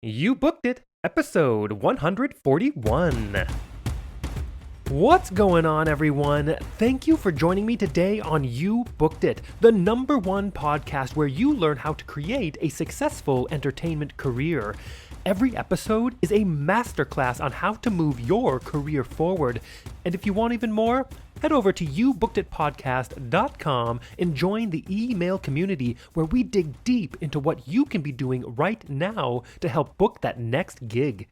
You booked it, episode 141. What's going on, everyone? Thank you for joining me today on You Booked It, the #1 podcast where you learn how to create a successful entertainment career. Every episode is a masterclass on how to move your career forward. And if you want even more, head over to youbookeditpodcast.com and join the email community where we dig deep into what you can be doing right now to help book that next gig.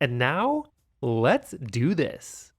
And now, let's do this.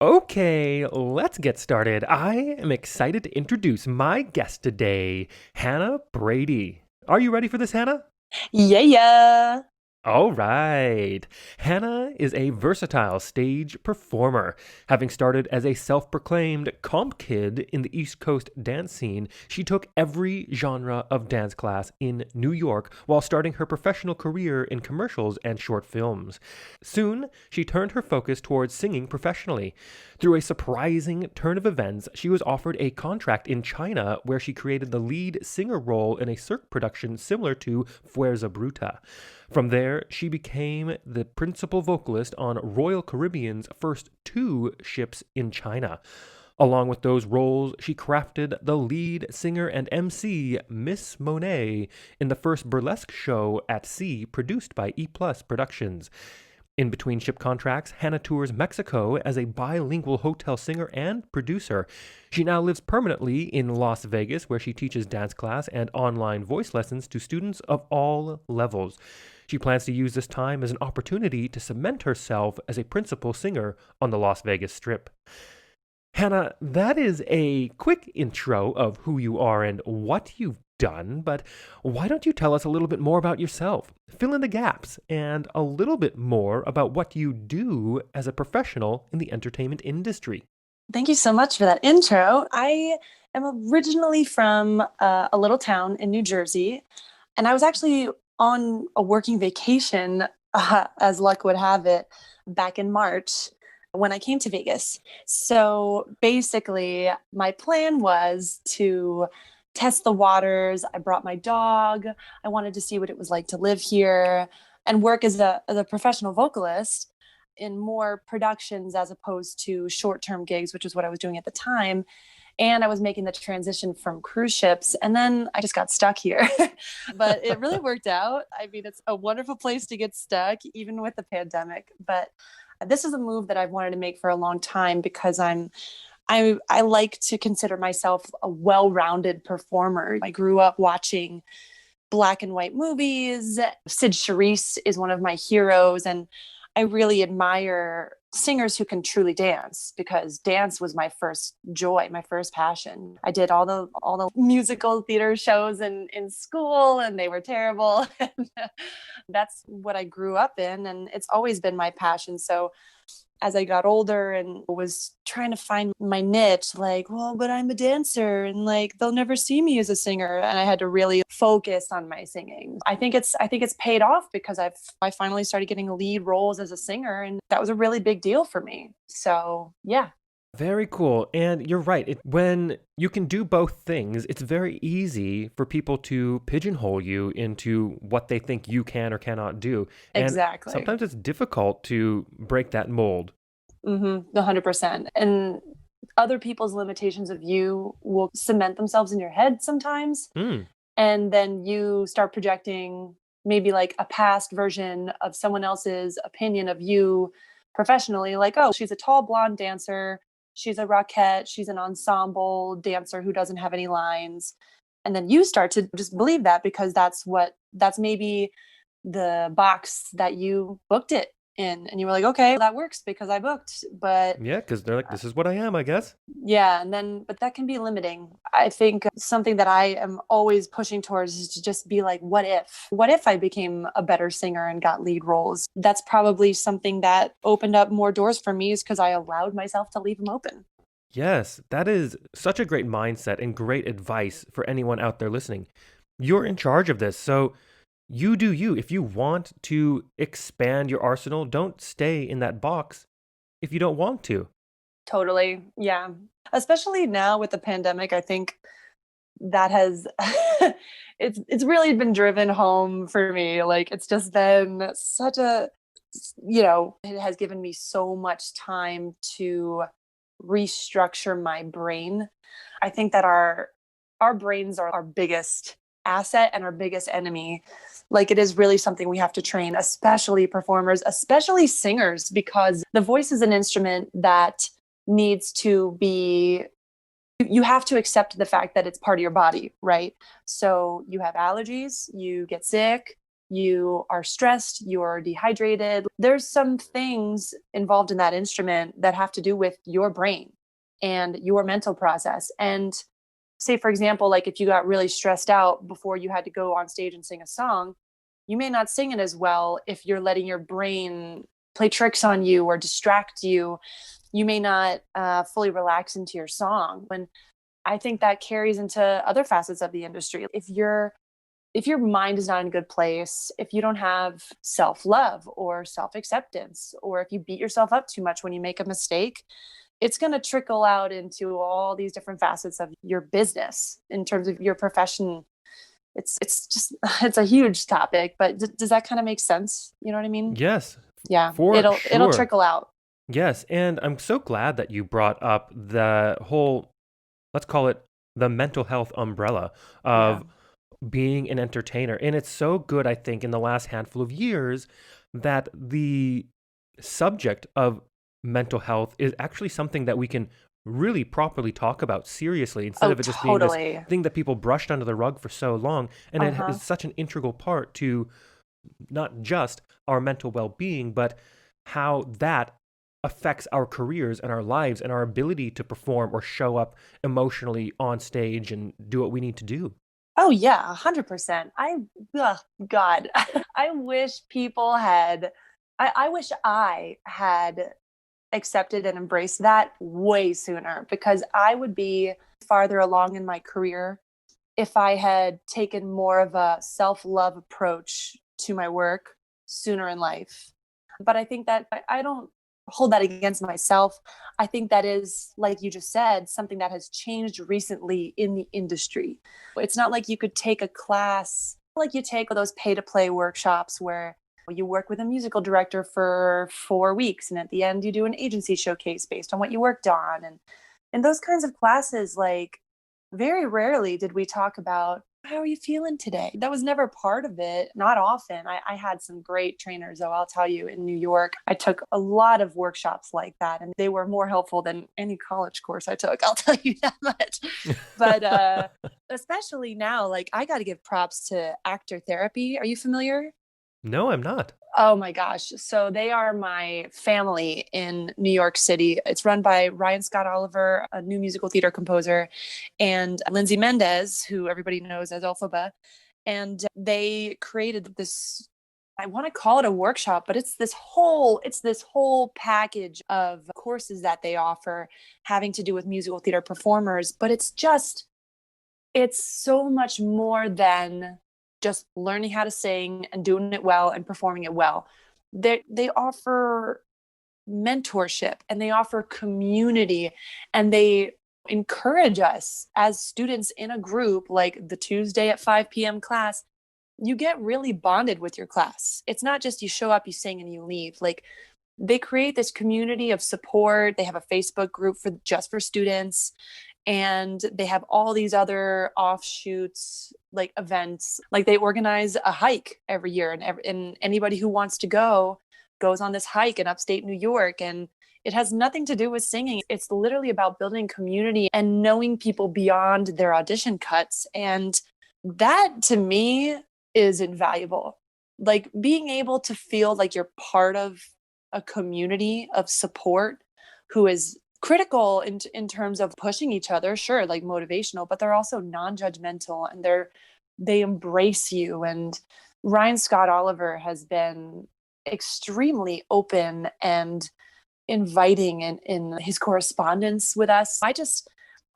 Okay, let's get started. I am excited to introduce my guest today, Hannah Brady. Are you ready for this, Hannah? Yeah. All right. Hannah is a versatile stage performer. Having started as a self-proclaimed comp kid in the East Coast dance scene, she took every genre of dance class in New York while starting her professional career in commercials and short films. Soon, she turned her focus towards singing professionally. Through a surprising turn of events, she was offered a contract in China where she created the lead singer role in a Cirque production similar to Fuerza Bruta. From there, she became the principal vocalist on Royal Caribbean's first 2 ships in China. Along with those roles, she crafted the lead singer and MC Miss Monet in the first burlesque show at sea produced by E Plus Productions. In between ship contracts, Hannah tours Mexico as a bilingual hotel singer and producer. She now lives permanently in Las Vegas, where she teaches dance class and online voice lessons to students of all levels. She plans to use this time as an opportunity to cement herself as a principal singer on the Las Vegas Strip. Hannah, that is a quick intro of who you are and what you've done, but why don't you tell us a little bit more about yourself? Fill in the gaps and a little bit more about what you do as a professional in the entertainment industry. Thank you so much for that intro. I am originally from a little town in New Jersey, and I was actually on a working vacation, as luck would have it, back in March when I came to Vegas. So basically, my plan was to test the waters. I brought my dog. I wanted to see what it was like to live here and work as a professional vocalist in more productions as opposed to short-term gigs, which is what I was doing at the time. And I was making the transition from cruise ships. And then I just got stuck here. But it really worked out. I mean, it's a wonderful place to get stuck, even with the pandemic. But this is a move that I've wanted to make for a long time because I like to consider myself a well-rounded performer. I grew up watching black and white movies. Sid Charisse is one of my heroes, and I really admire singers who can truly dance because dance was my first joy, my first passion. I did all the musical theater shows in school, and they were terrible. That's what I grew up in, and it's always been my passion. So as I got older and was trying to find my niche, like, well, but I'm a dancer and like they'll never see me as a singer. And I had to really focus on my singing. I think it's paid off because I finally started getting lead roles as a singer, and that was a really big deal for me. So yeah. Very cool. And you're right. When you can do both things, it's very easy for people to pigeonhole you into what they think you can or cannot do. And Exactly. sometimes it's difficult to break that mold. 100%. And other people's limitations of you will cement themselves in your head sometimes. Mm. And then you start projecting maybe like a past version of someone else's opinion of you professionally, like, oh, she's a tall blonde dancer, she's a rockette, she's an ensemble dancer who doesn't have any lines. And then you start to just believe that because that's maybe the box that you booked it in, and you were like, okay, that works because I booked. But Yeah, because they're like, this is what I am, I guess. yeah, and then, but that can be limiting. I think something that I am always pushing towards is to just be like, what if? What if I became a better singer and got lead roles? That's probably something that opened up more doors for me, is because I allowed myself to leave them open. Yes, that is such a great mindset and great advice for anyone out there listening. You're in charge of this, so you do you. If you want to expand your arsenal, don't stay in that box if you don't want to. Totally. Yeah. Especially now with the pandemic, I think that has It's really been driven home for me. Like it's just been such a, it has given me so much time to restructure my brain. I think that our brains are our biggest asset and our biggest enemy. Like it is really something we have to train, especially performers, especially singers, because the voice is an instrument that needs to be, you have to accept the fact that it's part of your body, right? So you have allergies, you get sick, you are stressed, you're dehydrated. There's some things involved in that instrument that have to do with your brain and your mental process. And say, for example, like if you got really stressed out before you had to go on stage and sing a song, you may not sing it as well if you're letting your brain play tricks on you or distract you. You may not fully relax into your song. And I think that carries into other facets of the industry. If your mind is not in a good place, if you don't have self-love or self-acceptance, or if you beat yourself up too much when you make a mistake, it's going to trickle out into all these different facets of your business in terms of your profession. It's just it's a huge topic, but does that kind of make sense? You know what I mean? Yes, Yeah, for it'll sure. trickle out. Yes, and I'm so glad that you brought up the whole, let's call it the mental health umbrella Yeah. of being an entertainer. And it's so good, I think, in the last handful of years that the subject of mental health is actually something that we can really properly talk about seriously instead Oh, of it just being this totally. thing that people brushed under the rug for so long. And it Uh-huh. is such an integral part to not just our mental well being, but how that affects our careers and our lives and our ability to perform or show up emotionally on stage and do what we need to do. Oh yeah, 100%. Ugh, God, I wish people had, I wish I had accepted and embraced that way sooner because I would be farther along in my career if I had taken more of a self-love approach to my work sooner in life. But I think that I don't hold that against myself. I think that is, like you just said, something that has changed recently in the industry. It's not like you could take a class like you take those pay to play workshops where you work with a musical director for 4 weeks and at the end you do an agency showcase based on what you worked on. And in those kinds of classes, like very rarely did we talk about how are you feeling today? That was never part of it. Not often. I had some great trainers, though, I'll tell you, in New York. I took a lot of workshops like that, and they were more helpful than any college course I took. I'll tell you that much. But especially now, like I got to give props to actor therapy. Are you familiar? No, I'm not. Oh my gosh. So they are my family in New York City. It's run by Ryan Scott Oliver, a new musical theater composer, and Lindsay Mendez, who everybody knows as Elphaba. And they created this, I want to call it a workshop, but it's this whole package of courses that they offer having to do with musical theater performers, but it's so much more than just learning how to sing and doing it well and performing it well. They offer mentorship and they offer community and they encourage us as students in a group like the Tuesday at 5 p.m. class. You get really bonded with your class. It's not just you show up, you sing, and you leave. Like they create this community of support. They have a Facebook group for just for students, and they have all these other offshoots like events. Like they organize a hike every year, and anybody who wants to go goes on this hike in upstate New York. And it has nothing to do with singing. It's literally about building community and knowing people beyond their audition cuts. And that to me is invaluable. Like being able to feel like you're part of a community of support who is critical in terms of pushing each other, sure, like motivational, but they're also non-judgmental and they embrace you. And Ryan Scott Oliver has been extremely open and inviting in his correspondence with us.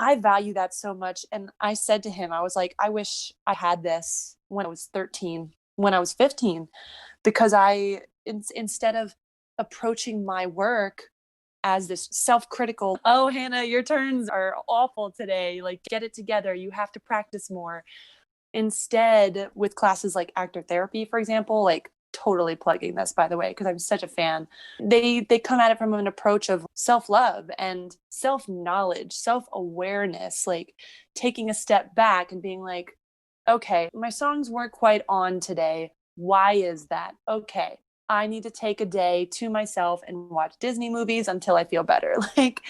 I value that so much. And I said to him, I was like, I wish I had this when I was 13, when I was 15, because instead of approaching my work as this self-critical, oh Hannah, your turns are awful today, like get it together, you have to practice more. Instead, with classes like actor therapy, for example, like totally plugging this by the way, because I'm such a fan, they come at it from an approach of self-love and self-knowledge, self-awareness, like taking a step back and being like, okay, my songs weren't quite on today. Why is that? Okay, I need to take a day to myself and watch Disney movies until I feel better. Like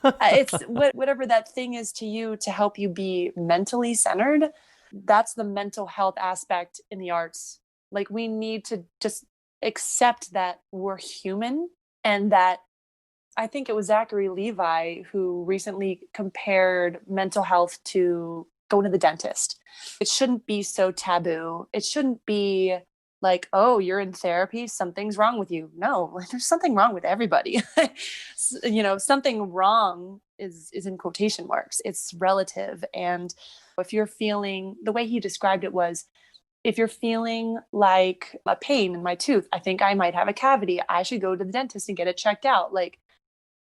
it's whatever that thing is to you to help you be mentally centered. That's the mental health aspect in the arts. Like we need to just accept that we're human, and that I think it was Zachary Levi who recently compared mental health to going to the dentist. It shouldn't be so taboo. It shouldn't be like, oh, you're in therapy, something's wrong with you. No, like, there's something wrong with everybody. Something wrong is in quotation marks. It's relative. And if you're feeling, the way he described it was, if you're feeling like a pain in my tooth, I think I might have a cavity, I should go to the dentist and get it checked out. Like,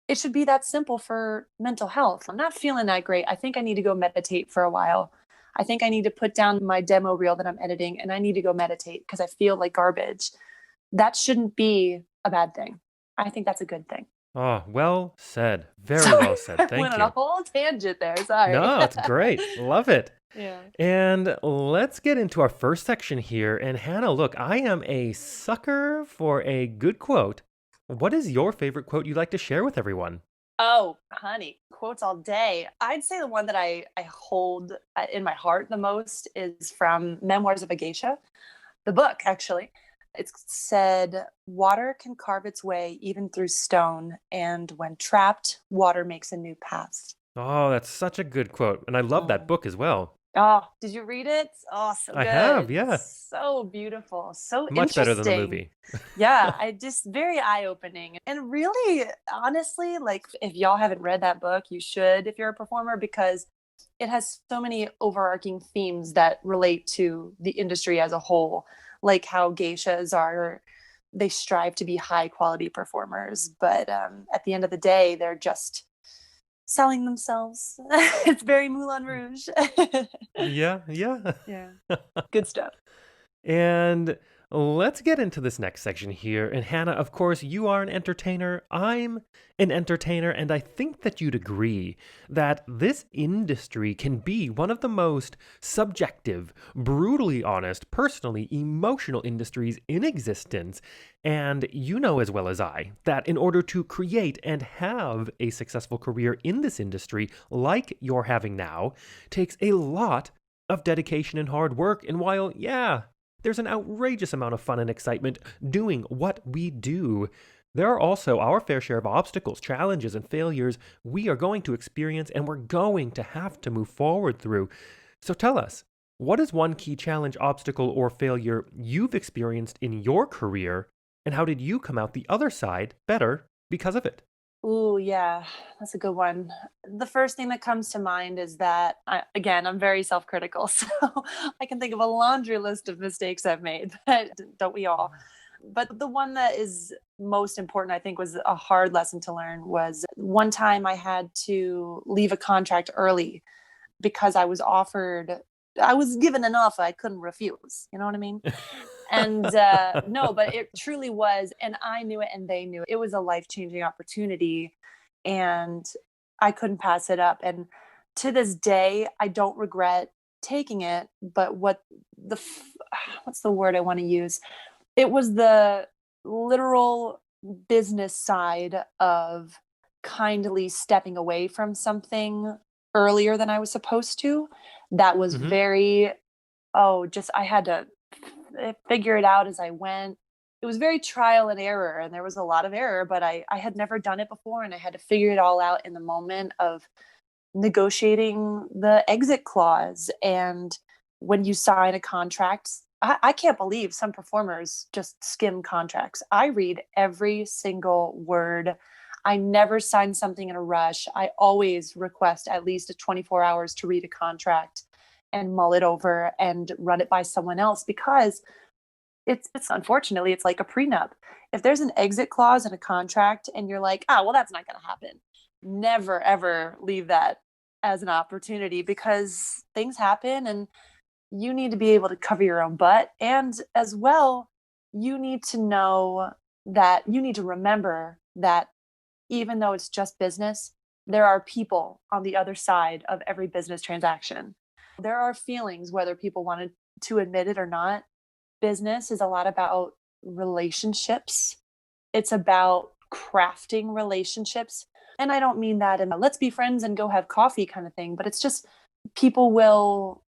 it should be that simple for mental health. I'm not feeling that great. I think I need to go meditate for a while. I think I need to put down my demo reel that I'm editing and I need to go meditate because I feel like garbage. That shouldn't be a bad thing. I think that's a good thing. Oh, well said. Very Sorry, well said. I went Thank on a you. whole tangent there. Sorry. No, it's great. Love it. Yeah. And let's get into our first section here. And Hannah, look, I am a sucker for a good quote. What is your favorite quote you'd like to share with everyone? Oh, honey, quotes all day. I'd say the one that I hold in my heart the most is from Memoirs of a Geisha, the book, actually. It said, water can carve its way even through stone, and when trapped, water makes a new path. Oh, that's such a good quote. And I love that Mm. book as well. Oh, did you read it? Oh, so I have, good. yeah. So beautiful. So Much better than the interesting. movie. Yeah, I just very eye-opening. And really, honestly, like if y'all haven't read that book, you should if you're a performer, because it has so many overarching themes that relate to the industry as a whole, like how geishas are, they strive to be high quality performers, but at the end of the day, they're just selling themselves. It's very Moulin Rouge. Yeah, yeah. Yeah, good stuff. And let's get into this next section here. And Hannah, of course, you are an entertainer. I'm an entertainer. And I think that you'd agree that this industry can be one of the most subjective, brutally honest, personally emotional industries in existence. And you know as well as I that in order to create and have a successful career in this industry, like you're having now, takes a lot of dedication and hard work. And while, yeah, there's an outrageous amount of fun and excitement doing what we do, there are also our fair share of obstacles, challenges, and failures we are going to experience and we're going to have to move forward through. So tell us, what is one key challenge, obstacle, or failure you've experienced in your career, and how did you come out the other side better because of it? Ooh, yeah, that's a good one. The first thing that comes to mind is that, again, I'm very self critical. So I can think of a laundry list of mistakes I've made, but don't we all? But the one that is most important, I think, was a hard lesson to learn was one time I had to leave a contract early because I was given an offer I couldn't refuse. You know what I mean? And no, but it truly was. And I knew it and they knew it. It was a life changing opportunity. And I couldn't pass it up. And to this day, I don't regret taking it. But what's the word I want to use? It was the literal business side of kindly stepping away from something earlier than I was supposed to. That was Mm-hmm. very, just I had to figure it out as I went. It was very trial and error, and there was a lot of error, but I had never done it before, and I had to figure it all out in the moment of negotiating the exit clause. And when you sign a contract, I can't believe some performers just skim contracts. I read every single word. I never sign something in a rush. I always request at least 24 hours to read a contract and mull it over and run it by someone else, because it's unfortunately it's like a prenup. If there's an exit clause in a contract and you're like, well, that's not going to happen, never ever leave that as an opportunity, because things happen. And you need to be able to cover your own butt. And as well, you need to know that you need to remember that even though it's just business, there are people on the other side of every business transaction. There are feelings, whether people wanted to admit it or not. Business is a lot about relationships. It's about crafting relationships. And I don't mean that in a let's be friends and go have coffee kind of thing, but it's just people will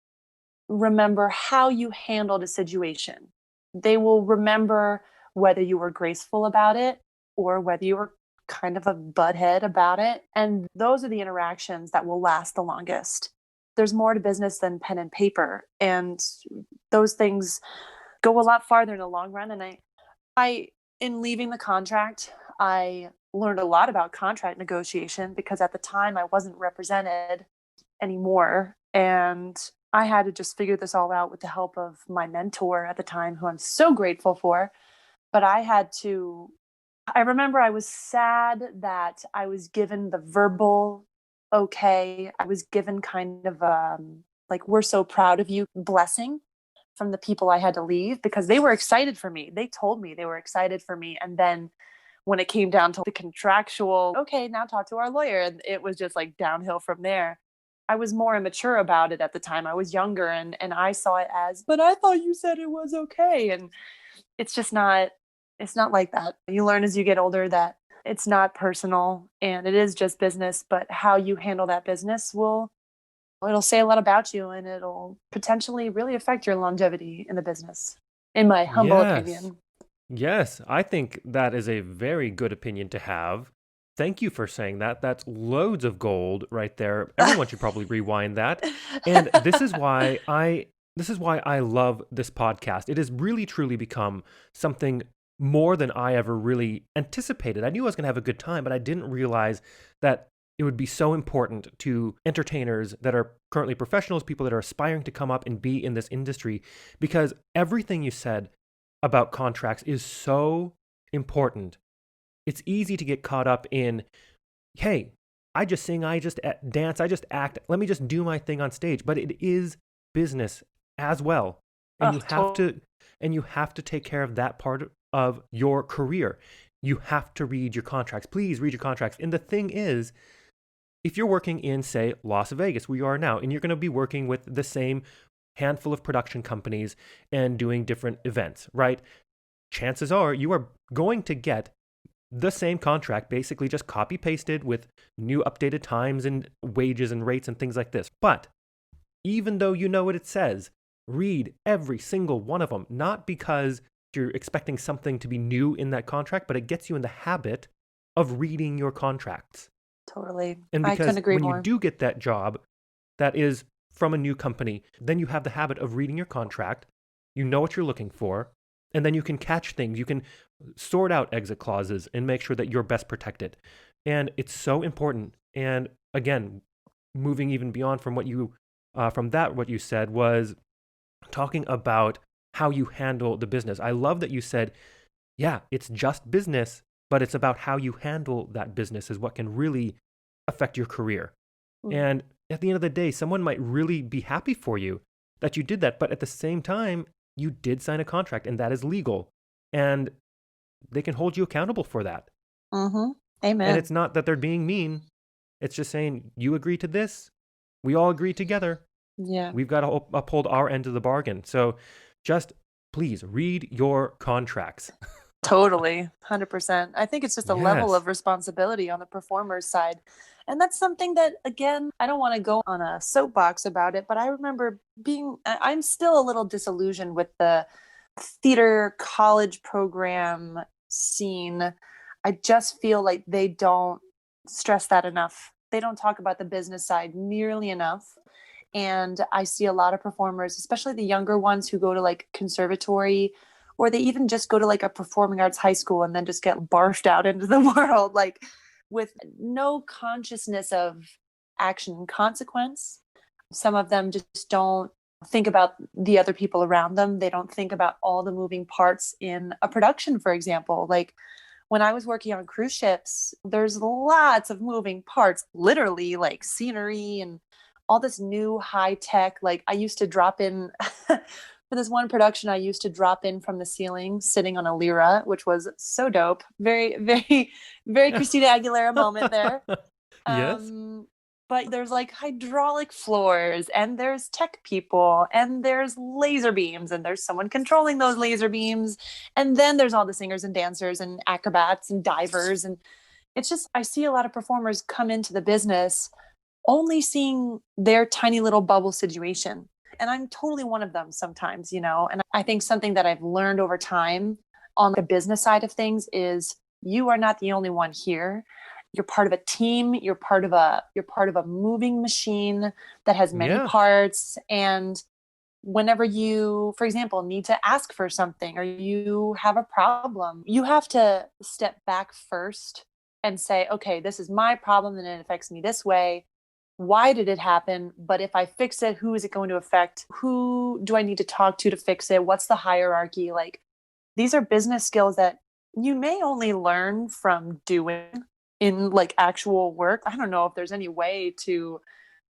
remember how you handled a situation. They will remember whether you were graceful about it or whether you were kind of a butthead about it. And those are the interactions that will last the longest. There's more to business than pen and paper. And those things go a lot farther in the long run. And I in leaving the contract, I learned a lot about contract negotiation because at the time I wasn't represented anymore. And I had to just figure this all out with the help of my mentor at the time, who I'm so grateful for. But I remember I was sad that I was given the verbal okay. I was given kind of like, we're so proud of you blessing from the people I had to leave because they were excited for me. They told me they were excited for me. And then when it came down to the contractual, okay, now talk to our lawyer, it was just like downhill from there. I was more immature about it at the time. I was younger and I saw it as, but I thought you said it was okay. And it's just not, it's not like that. You learn as you get older that it's not personal and it is just business, but how you handle that business it'll say a lot about you and it'll potentially really affect your longevity in the business, in my humble Yes. opinion. Yes, I think that is a very good opinion to have. Thank you for saying that. That's loads of gold right there. Everyone should probably rewind that. And this is why I love this podcast. It has really truly become something more than I ever really anticipated. I knew I was going to have a good time, but I didn't realize that it would be so important to entertainers that are currently professionals, people that are aspiring to come up and be in this industry, because everything you said about contracts is so important. It's easy to get caught up in, hey, I just sing, I just dance, I just act. Let me just do my thing on stage. But it is business as well. And Oh, you have to take care of that part of your career. You have to read your contracts. Please read your contracts. And the thing is, if you're working in, say, Las Vegas, where you are now, and you're going to be working with the same handful of production companies and doing different events, right? Chances are you are going to get the same contract, basically just copy pasted with new updated times and wages and rates and things like this. But even though you know what it says, read every single one of them, not because you're expecting something to be new in that contract, but it gets you in the habit of reading your contracts. totally. And I couldn't because agree when you more. do get that job that is from a new company, then you have the habit of reading your contract. You know what you're looking for, and then you can catch things. You can sort out exit clauses and make sure that you're best protected. And it's so important. And again, moving even beyond from what you said was talking about how you handle the business. I love that you said, yeah, it's just business, but it's about how you handle that business is what can really affect your career. Mm. And at the end of the day, someone might really be happy for you that you did that. But at the same time, you did sign a contract and that is legal. And they can hold you accountable for that. Mm-hmm. And Amen. it's not that they're being mean. It's just saying, you agree to this. We all agree together. Yeah. We've got to uphold our end of the bargain. So just please read your contracts. Totally, 100%. I think it's just a level Yes. of responsibility on the performer's side. And that's something that, again, I don't want to go on a soapbox about it, but I remember I'm still a little disillusioned with the theater college program scene. I just feel like they don't stress that enough. They don't talk about the business side nearly enough. And I see a lot of performers, especially the younger ones who go to like conservatory or they even just go to like a performing arts high school and then just get barfed out into the world, like with no consciousness of action and consequence. Some of them just don't think about the other people around them. They don't think about all the moving parts in a production, for example. Like when I was working on cruise ships, there's lots of moving parts, literally like scenery and all this new high tech. Like I used to drop in for this one production, I used to drop in from the ceiling sitting on a lira, which was so dope. Very, very, very Christina Aguilera moment there. Yes. Um, but there's like hydraulic floors and there's tech people and there's laser beams and there's someone controlling those laser beams. And then there's all the singers and dancers and acrobats and divers. And it's just, I see a lot of performers come into the business only seeing their tiny little bubble situation. And I'm totally one of them sometimes, you know. And I think something that I've learned over time on the business side of things is you are not the only one here. You're part of a team, you're part of a moving machine that has many Yeah. parts. And whenever you, for example, need to ask for something or you have a problem, you have to step back first and say, okay, this is my problem and it affects me this way. Why did it happen? But if I fix it, who is it going to affect? Who do I need to talk to fix it? What's the hierarchy? Like these are business skills that you may only learn from doing in like actual work. I don't know if there's any way to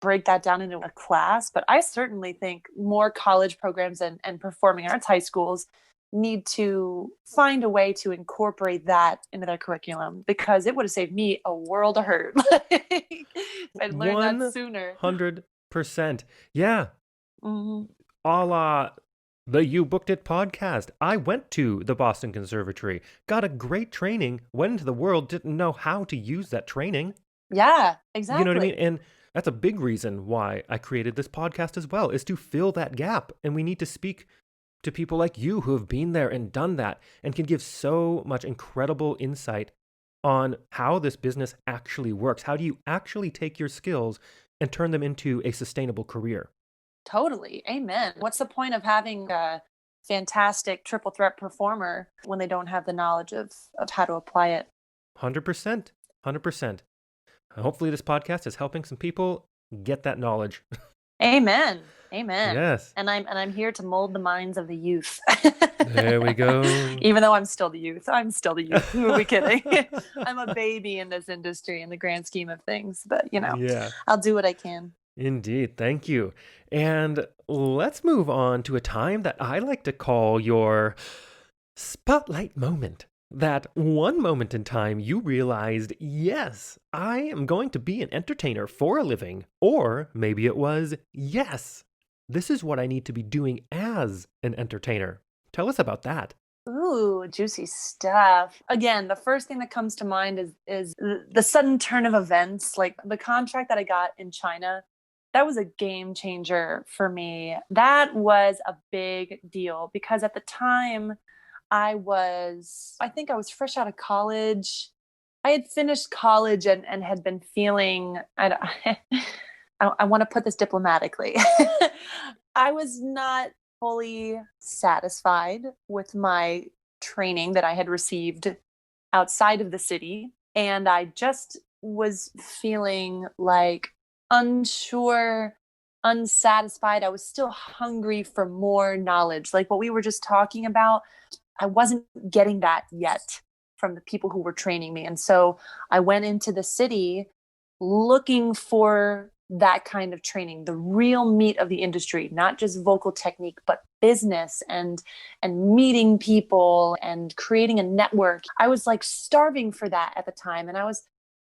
break that down into a class, but I certainly think more college programs and performing arts high schools need to find a way to incorporate that into their curriculum because it would have saved me a world of hurt. Like, I'd learned that sooner. 100%. Yeah. Mm-hmm. A la the You Booked It podcast. I went to the Boston Conservatory, got a great training, went into the world, didn't know how to use that training. Yeah, You know what I mean? exactly. And that's a big reason why I created this podcast as well, is to fill that gap. And we need to speak to people like you who have been there and done that and can give so much incredible insight on how this business actually works. How do you actually take your skills and turn them into a sustainable career? Totally. Amen. What's the point of having a fantastic triple threat performer when they don't have the knowledge of how to apply it? 100%. 100%. Hopefully, this podcast is helping some people get that knowledge. Amen. Amen. Yes. And I'm here to mold the minds of the youth. There we go. Even though I'm still the youth. I'm still the youth. Who are we kidding? I'm a baby in this industry in the grand scheme of things, but Yeah, I'll do what I can. indeed. Thank you. And let's move on to a time that I like to call your spotlight moment. That one moment in time you realized, yes, I am going to be an entertainer for a living. Or maybe it was, yes, this is what I need to be doing as an entertainer. Tell us about that. Ooh, juicy stuff. Again, the first thing that comes to mind is the sudden turn of events. Like the contract that I got in China, that was a game changer for me. That was a big deal because at the time I think I was fresh out of college. I had finished college and had been feeling, I want to put this diplomatically. I was not fully satisfied with my training that I had received outside of the city. And I just was feeling like unsure, unsatisfied. I was still hungry for more knowledge. Like what we were just talking about, I wasn't getting that yet from the people who were training me. And so I went into the city looking for that kind of training, the real meat of the industry, not just vocal technique, but business and meeting people and creating a network. I was like starving for that at the time. And I was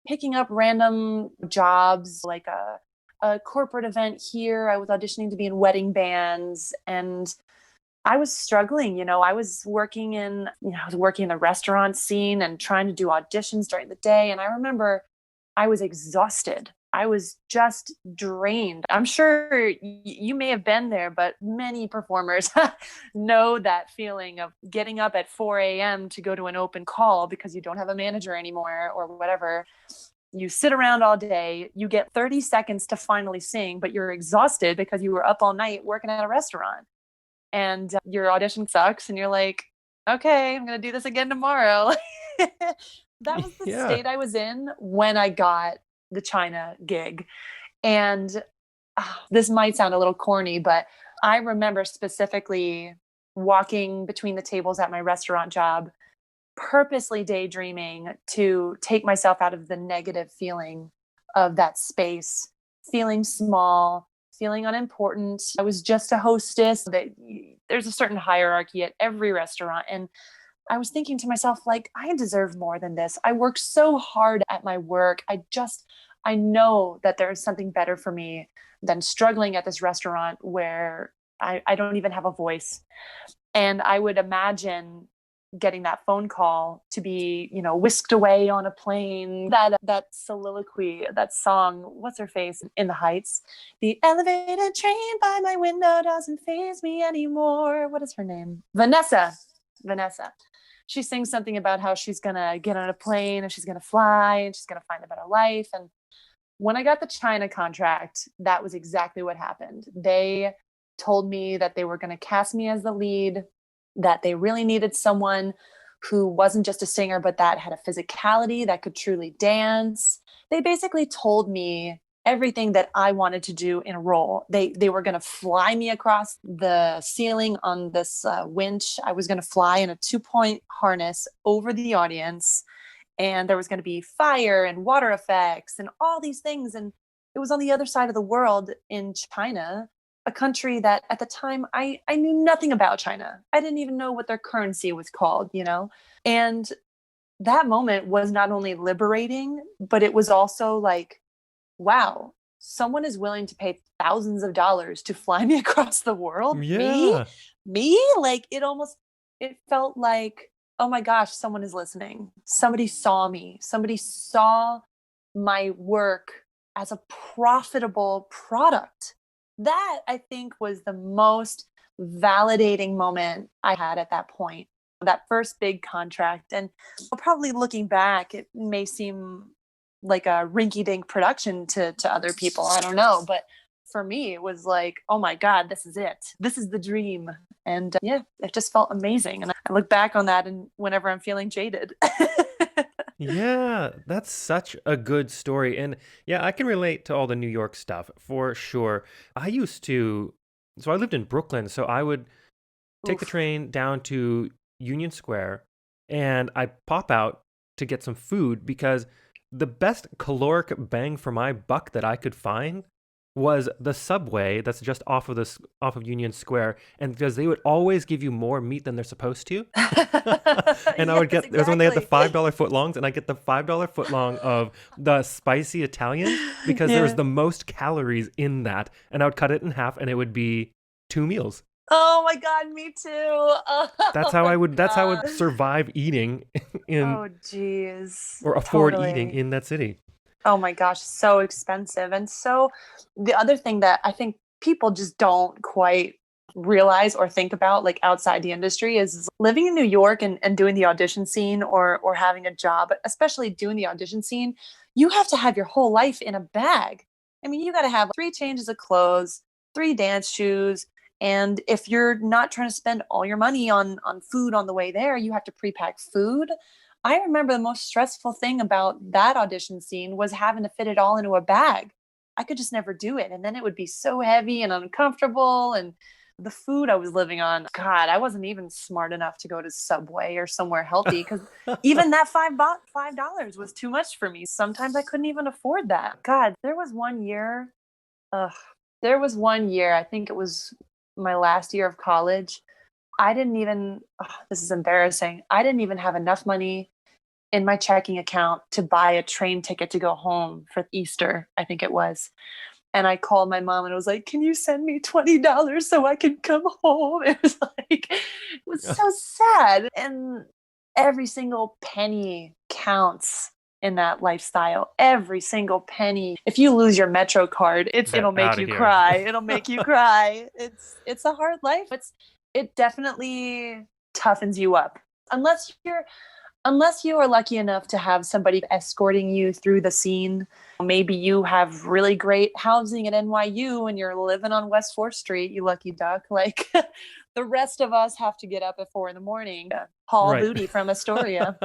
picking up random jobs like a corporate event here. I was auditioning to be in wedding bands and I was struggling, I was working in the restaurant scene and trying to do auditions during the day. And I remember I was exhausted. I was just drained. I'm sure you may have been there, but many performers know that feeling of getting up at 4 a.m. to go to an open call because you don't have a manager anymore or whatever. You sit around all day, you get 30 seconds to finally sing, but you're exhausted because you were up all night working at a restaurant and your audition sucks and you're like, okay, I'm going to do this again tomorrow. That was the Yeah. state I was in when I got the China gig. And this might sound a little corny, but I remember specifically walking between the tables at my restaurant job, purposely daydreaming to take myself out of the negative feeling of that space feeling small, feeling unimportant. I was just a hostess. There's a certain hierarchy at every restaurant. And I was thinking to myself, like, I deserve more than this. I work so hard at my work. I know that there is something better for me than struggling at this restaurant where I don't even have a voice. And I would imagine getting that phone call to be, whisked away on a plane. That soliloquy, that song, what's her face in the Heights? The elevated train by my window doesn't faze me anymore. What is her name? Vanessa. She sings something about how she's gonna get on a plane and she's gonna fly and she's gonna find a better life. And when I got the China contract, that was exactly what happened. They told me that they were going to cast me as the lead, that they really needed someone who wasn't just a singer, but that had a physicality, that could truly dance. They basically told me everything that I wanted to do in a role. They were going to fly me across the ceiling on this winch. I was going to fly in a 2-point harness over the audience. And there was going to be fire and water effects and all these things. And it was on the other side of the world in China, a country that at the time I knew nothing about China. I didn't even know what their currency was called, And that moment was not only liberating, but it was also like, wow, someone is willing to pay thousands of dollars to fly me across the world. Yeah. Me? Like it felt like, oh my gosh, someone is listening. Somebody saw me. Somebody saw my work as a profitable product. That, I think, was the most validating moment I had at that point, that first big contract. And probably looking back, it may seem like a rinky-dink production to other people. I don't know. But for me, it was like, oh my God, this is it. This is the dream. And it just felt amazing. And I look back on that and whenever I'm feeling jaded. Yeah, that's such a good story. And yeah, I can relate to all the New York stuff for sure. So I lived in Brooklyn, so I would take the Oof. train down to Union Square and I pop out to get some food because the best caloric bang for my buck that I could find was the Subway that's just off of Union Square, and because they would always give you more meat than they're supposed to. And I would Yes, get, there's when they had the exactly. $5 footlongs, and I get the $5 footlong of the spicy Italian because there was Yeah. the most calories in that, and I would cut it in half, and it would be 2 meals. Oh my God, me too. Oh That's how I God. would survive eating in Oh geez. or afford eating Totally. in that city. Oh my gosh, so expensive. And so the other thing that I think people just don't quite realize or think about like outside the industry is living in New York and doing the audition scene or having a job, especially doing the audition scene, you have to have your whole life in a bag. I mean, you got to have 3 changes of clothes, 3 dance shoes. And if you're not trying to spend all your money on food on the way there, you have to pre-pack food. I remember the most stressful thing about that audition scene was having to fit it all into a bag. I could just never do it. And then it would be so heavy and uncomfortable. And the food I was living on, God, I wasn't even smart enough to go to Subway or somewhere healthy because even that $5 was too much for me. Sometimes I couldn't even afford that. God, ugh, there was one year, I think it was my last year of college. I didn't even, this is embarrassing. I didn't even have enough money in my checking account to buy a train ticket to go home for Easter, I think it was. And I called my mom and I was like, can you send me $20 so I can come home? It was so sad. And every single penny counts in that lifestyle. Every single penny. If you lose your Metro card, Get it'll make out of you here. cry. It'll make you cry. It's a hard life. It definitely toughens you up. Unless you are lucky enough to have somebody escorting you through the scene. Maybe you have really great housing at NYU and you're living on West 4th Street, you lucky duck. Like the rest of us have to get up at 4 a.m. Haul Right. booty from Astoria.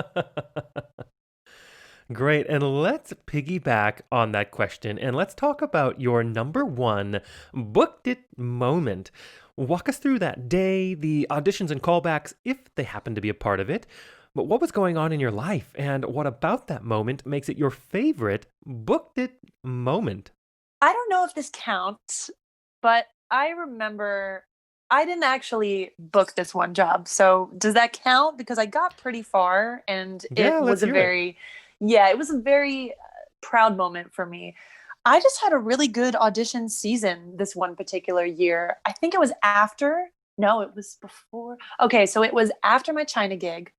Great. And let's piggyback on that question and let's talk about your number one booked it moment. Walk us through that day, the auditions and callbacks, if they happen to be a part of it. But what was going on in your life and what about that moment makes it your favorite booked it moment? I don't know if this counts, but I remember I didn't actually book this one job. So does that count? Because I got pretty far and Yeah, let's hear it. it was a very proud moment for me. I just had a really good audition season this one particular year. I think it was after, no, it was before. Okay, so it was after my China gig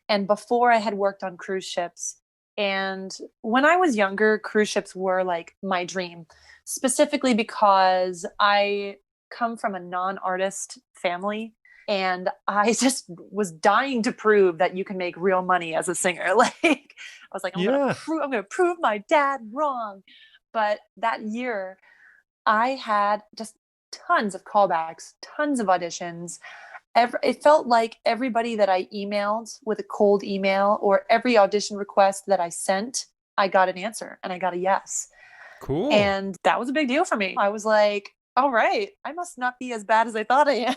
and before I had worked on cruise ships. And when I was younger, cruise ships were like my dream, specifically because I come from a non-artist family and I just was dying to prove that you can make real money as a singer. Like I was like, Yeah. I'm gonna prove my dad wrong. But that year, I had just tons of callbacks, tons of auditions. It felt like everybody that I emailed with a cold email or every audition request that I sent, I got an answer and I got a yes. Cool. And that was a big deal for me. I was like, all right, I must not be as bad as I thought I am.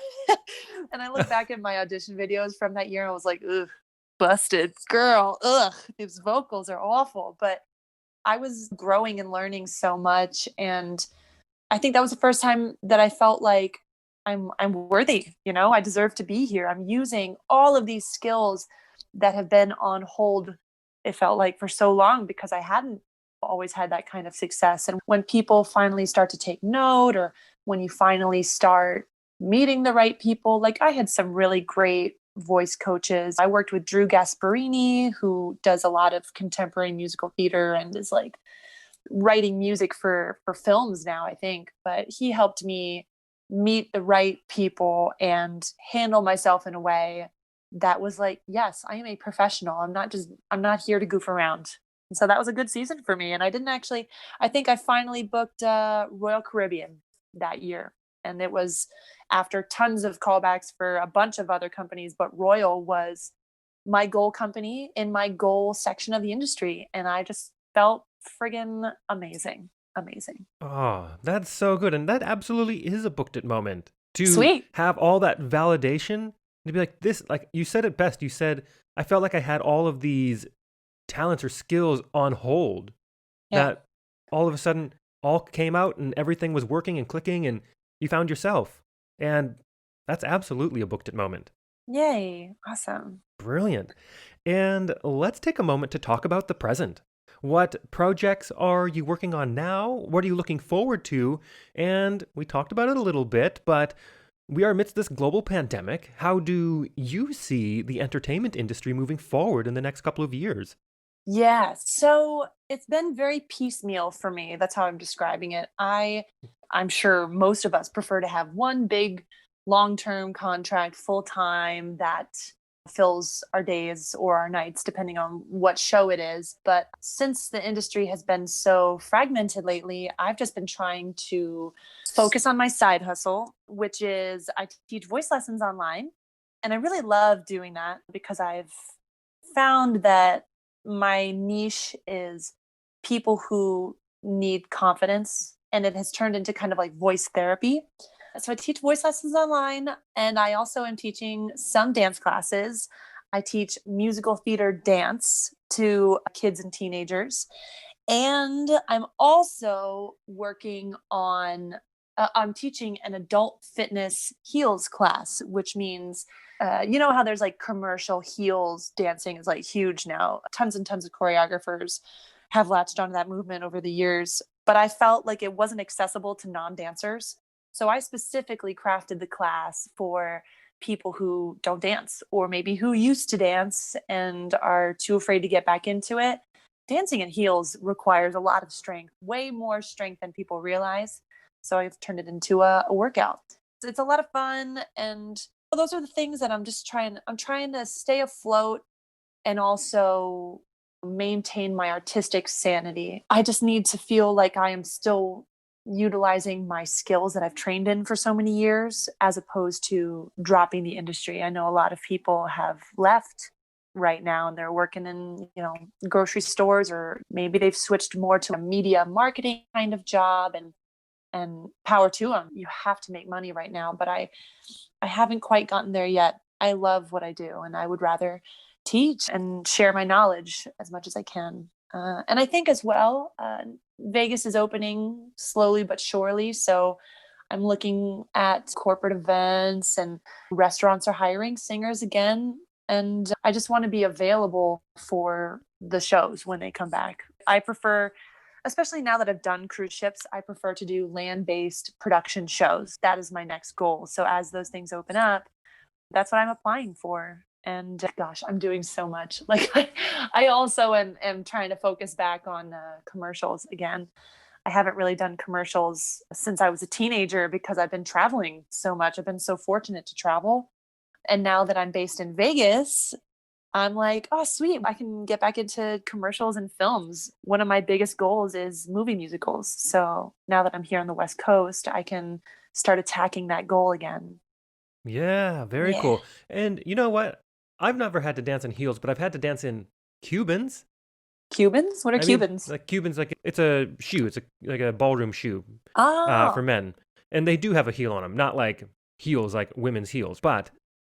And I look back at my audition videos from that year and I was like, ugh, busted girl. Ugh, these vocals are awful. But I was growing and learning so much. And I think that was the first time that I felt like I'm worthy, you know, I deserve to be here. I'm using all of these skills that have been on hold, it felt like for so long because I hadn't always had that kind of success. And when people finally start to take note or when you finally start meeting the right people, like I had some really great voice coaches. I worked with Drew Gasparini, who does a lot of contemporary musical theater and is like writing music for films now, I think. But he helped me meet the right people and handle myself in a way that was like, yes, I am a professional. I'm not here to goof around. And so that was a good season for me. And I think I finally booked Royal Caribbean that year. And it was after tons of callbacks for a bunch of other companies, but Royal was my goal company in my goal section of the industry. And I just felt friggin' amazing. Amazing. Oh, that's so good. And that absolutely is a booked it moment. To Sweet. have all that validation, to be like, this, like you said it best. You said, I felt like I had all of these talents or skills on hold Yeah. that all of a sudden all came out and everything was working and clicking and you found yourself. And that's absolutely a booked it moment. Yay. Awesome. Brilliant. And let's take a moment to talk about the present. What projects are you working on now? What are you looking forward to? And we talked about it a little bit, but we are amidst this global pandemic. How do you see the entertainment industry moving forward in the next couple of years? Yeah. So it's been very piecemeal for me. That's how I'm describing it. I'm sure most of us prefer to have one big long-term contract full time that fills our days or our nights depending on what show it is. But since the industry has been so fragmented lately, I've just been trying to focus on my side hustle, which is I teach voice lessons online. And I really love doing that because I've found that my niche is people who need confidence and it has turned into kind of like voice therapy. So I teach voice lessons online and I also am teaching some dance classes. I teach musical theater dance to kids and teenagers. And I'm also working on I'm teaching an adult fitness heels class, which means you know how there's like commercial heels dancing is like huge now. Tons and tons of choreographers have latched onto that movement over the years, but I felt like it wasn't accessible to non-dancers. So I specifically crafted the class for people who don't dance or maybe who used to dance and are too afraid to get back into it. Dancing in heels requires a lot of strength, way more strength than people realize. So I've turned it into a workout. It's a lot of fun. And those are the things that I'm trying to stay afloat and also maintain my artistic sanity. I just need to feel like I am still utilizing my skills that I've trained in for so many years as opposed to dropping the industry. I know a lot of people have left right now and they're working in, you know, grocery stores or maybe they've switched more to a media marketing kind of job and power to them. You have to make money right now, but I haven't quite gotten there yet. I love what I do and I would rather teach and share my knowledge as much as I can. And I think as well, Vegas is opening slowly but surely. So I'm looking at corporate events, and restaurants are hiring singers again. And I just want to be available for the shows when they come back. I prefer, especially now that I've done cruise ships, I prefer to do land based production shows. That is my next goal. So as those things open up, that's what I'm applying for. And gosh, I'm doing so much. Like I also am trying to focus back on commercials again. I haven't really done commercials since I was a teenager because I've been traveling so much. I've been so fortunate to travel. And now that I'm based in Vegas, I'm like, oh, sweet. I can get back into commercials and films. One of my biggest goals is movie musicals. So now that I'm here on the West Coast, I can start attacking that goal again. Yeah, very Yeah. cool. And you know what? I've never had to dance in heels, but I've had to dance in Cubans. Cubans? What are I mean, Cubans? like Cubans, like it's a shoe. It's like a ballroom shoe for Oh, men, and they do have a heel on them. Not like heels, like women's heels. But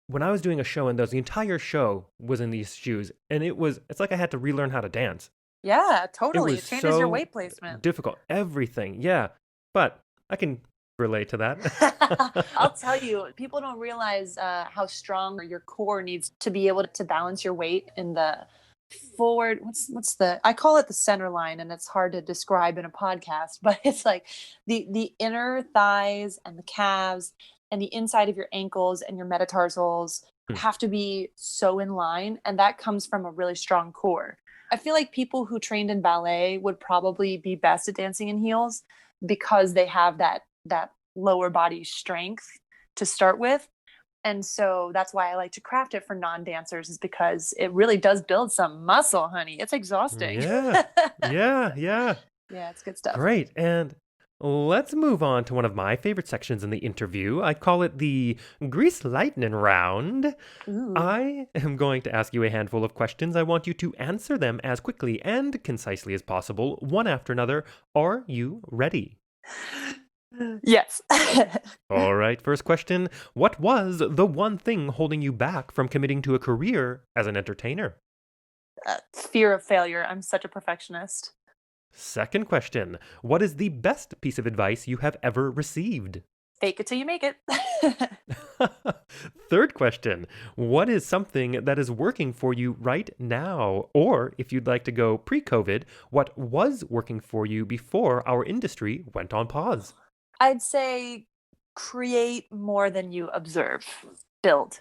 when I was doing a show in those, the entire show was in these shoes, and it's like I had to relearn how to dance. yeah, It totally. was It changes your so weight placement. difficult. Everything, yeah. But I can relate to that. I'll tell you, people don't realize how strong your core needs to be able to balance your weight in the forward. What's the? I call it the center line, and it's hard to describe in a podcast, but it's like the inner thighs and the calves and the inside of your ankles and your metatarsals Hmm. have to be so in line, and that comes from a really strong core. I feel like people who trained in ballet would probably be best at dancing in heels because they have that lower body strength to start with. And so that's why I like to craft it for non-dancers, is because it really does build some muscle, honey. It's exhausting. Yeah, yeah, yeah. Yeah, it's good stuff. Great. And let's move on to one of my favorite sections in the interview. I call it the Grease Lightning Round. Ooh. I am going to ask you a handful of questions. I want you to answer them as quickly and concisely as possible, one after another. Are you ready? Yes. All right, first question. What was the one thing holding you back from committing to a career as an entertainer? Fear of failure. I'm such a perfectionist. Second question. What is the best piece of advice you have ever received? Fake it till you make it. Third question. What is something that is working for you right now? Or if you'd like to go pre COVID, what was working for you before our industry went on pause? I'd say create more than you observe. Build.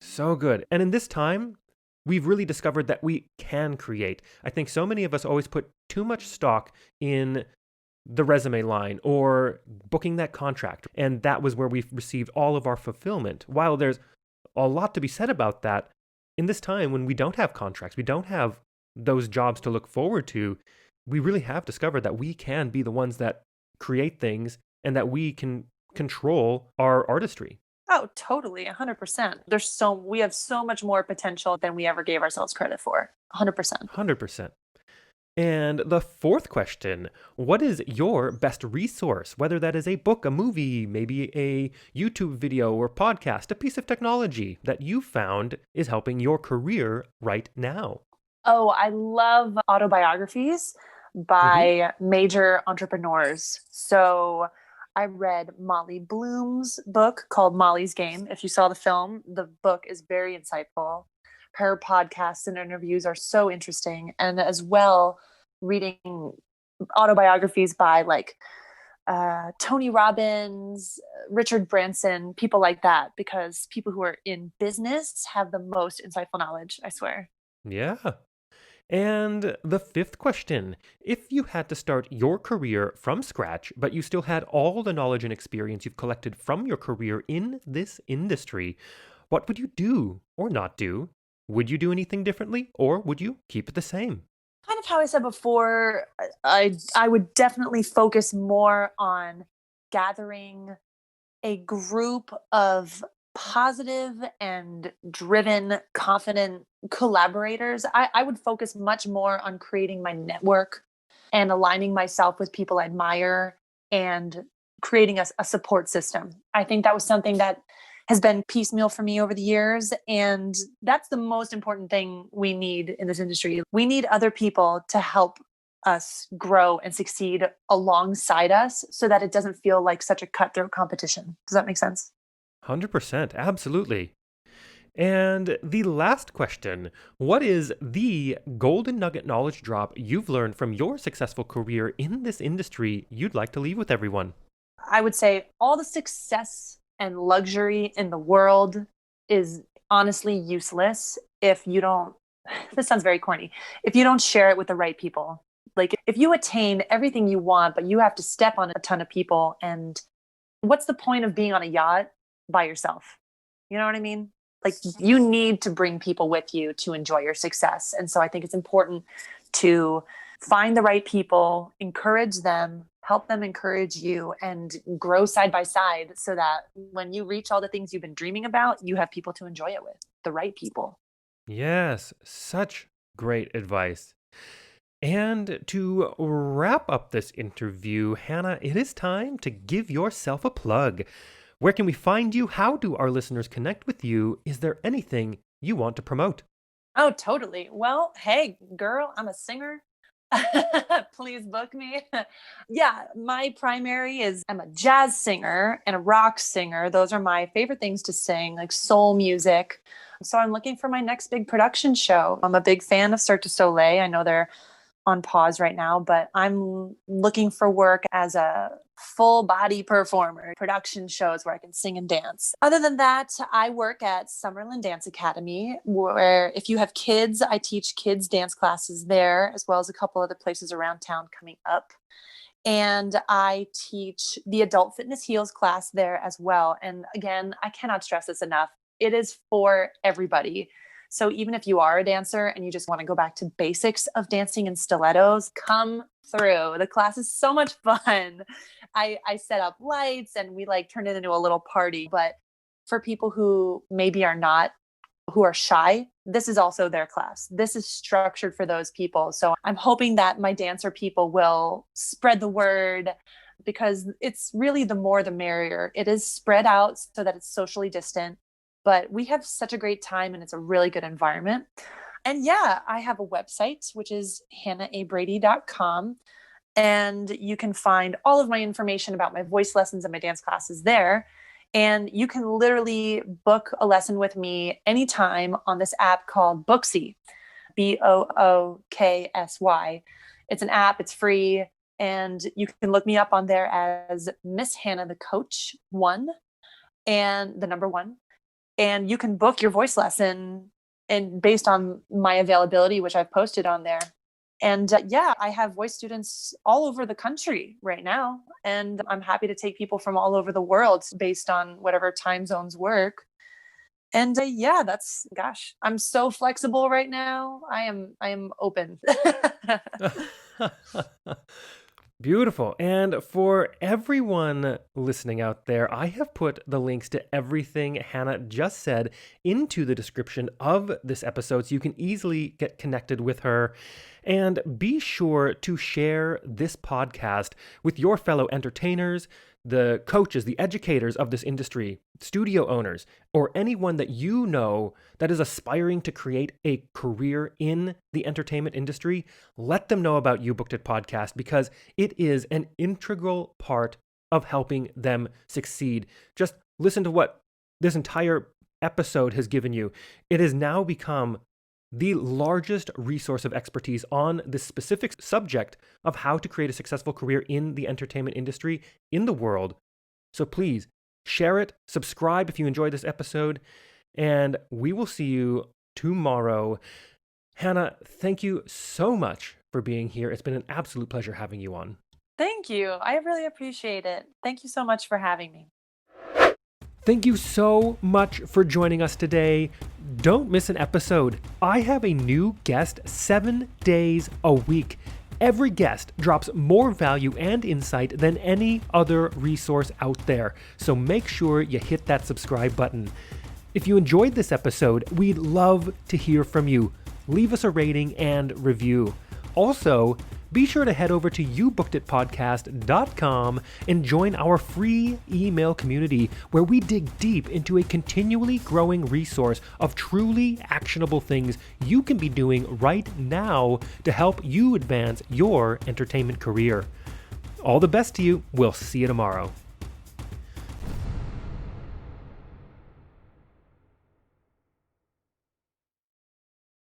So good. And in this time, we've really discovered that we can create. I think so many of us always put too much stock in the resume line or booking that contract. And that was where we've received all of our fulfillment. While there's a lot to be said about that, in this time when we don't have contracts, we don't have those jobs to look forward to, we really have discovered that we can be the ones that create things and that we can control our artistry. Oh, totally. 100%. We have so much more potential than we ever gave ourselves credit for. 100%. 100%. And the fourth question, what is your best resource? Whether that is a book, a movie, maybe a YouTube video or podcast, a piece of technology that you found is helping your career right now. Oh, I love autobiographies Mm-hmm. by major entrepreneurs. So I read Molly Bloom's book called Molly's Game. If you saw the film, the book is very insightful. Her podcasts and interviews are so interesting. And as well, reading autobiographies by like Tony Robbins, Richard Branson, people like that, because people who are in business have the most insightful knowledge, I swear. Yeah. And the fifth question, if you had to start your career from scratch, but you still had all the knowledge and experience you've collected from your career in this industry, what would you do or not do? Would you do anything differently or would you keep it the same? Kind of how I said before, I would definitely focus more on gathering a group of positive and driven, confident collaborators. I would focus much more on creating my network and aligning myself with people I admire and creating a support system. I think that was something that has been piecemeal for me over the years. And that's the most important thing we need in this industry. We need other people to help us grow and succeed alongside us so that it doesn't feel like such a cutthroat competition. Does that make sense? 100%. Absolutely. And the last question, what is the golden nugget knowledge drop you've learned from your successful career in this industry you'd like to leave with everyone? I would say all the success and luxury in the world is honestly useless if you don't, this sounds very corny, if you don't share it with the right people. Like if you attain everything you want, but you have to step on a ton of people, and what's the point of being on a yacht by yourself? You know what I mean? Like you need to bring people with you to enjoy your success. And so I think it's important to find the right people, encourage them, help them encourage you, and grow side by side so that when you reach all the things you've been dreaming about, you have people to enjoy it with, the right people. Yes, such great advice. And to wrap up this interview, Hannah, it is time to give yourself a plug. Where can we find you? How do our listeners connect with you? Is there anything you want to promote? Oh, totally. Well, hey, girl, I'm a singer. Please book me. Yeah, my primary is I'm a jazz singer and a rock singer. Those are my favorite things to sing, like soul music. So I'm looking for my next big production show. I'm a big fan of Cirque du Soleil. I know they're on pause right now, but I'm looking for work as a full body performer, production shows where I can sing and dance. Other than that, I work at Summerlin Dance Academy, where if you have kids, I teach kids dance classes there, as well as a couple other places around town coming up. And I teach the adult fitness heels class there as well. And again, I cannot stress this enough. It is for everybody. So even if you are a dancer and you just want to go back to basics of dancing in stilettos, come through. The class is so much fun. I set up lights and we like turn it into a little party. But for people who maybe are not, who are shy, this is also their class. This is structured for those people. So I'm hoping that my dancer people will spread the word, because it's really the more the merrier. It is spread out so that it's socially distant. But we have such a great time and it's a really good environment. And yeah, I have a website, which is hannahAbrady.com. And you can find all of my information about my voice lessons and my dance classes there. And you can literally book a lesson with me anytime on this app called Booksy, Booksy. It's an app, it's free. And you can look me up on there as Miss Hannah the Coach 1 and the number 1. And you can book your voice lesson and based on my availability, which I've posted on there. And yeah, I have voice students all over the country right now. And I'm happy to take people from all over the world based on whatever time zones work. And yeah, I'm so flexible right now. I am open. Beautiful. And for everyone listening out there, I have put the links to everything Hannah just said into the description of this episode so you can easily get connected with her. And be sure to share this podcast with your fellow entertainers, the coaches, the educators of this industry, studio owners, or anyone that you know that is aspiring to create a career in the entertainment industry. Let them know about You Booked It podcast, because it is an integral part of helping them succeed. Just listen to what this entire episode has given you. It has now become the largest resource of expertise on the specific subject of how to create a successful career in the entertainment industry in the world. So please share it, subscribe if you enjoyed this episode, and we will see you tomorrow. Hannah, thank you so much for being here. It's been an absolute pleasure having you on. Thank you. I really appreciate it. Thank you so much for having me. Thank you so much for joining us today. Don't miss an episode. I have a new guest 7 days a week. Every guest drops more value and insight than any other resource out there. So make sure you hit that subscribe button. If you enjoyed this episode, we'd love to hear from you. Leave us a rating and review. Also, be sure to head over to youbookeditpodcast.com and join our free email community where we dig deep into a continually growing resource of truly actionable things you can be doing right now to help you advance your entertainment career. All the best to you. We'll see you tomorrow.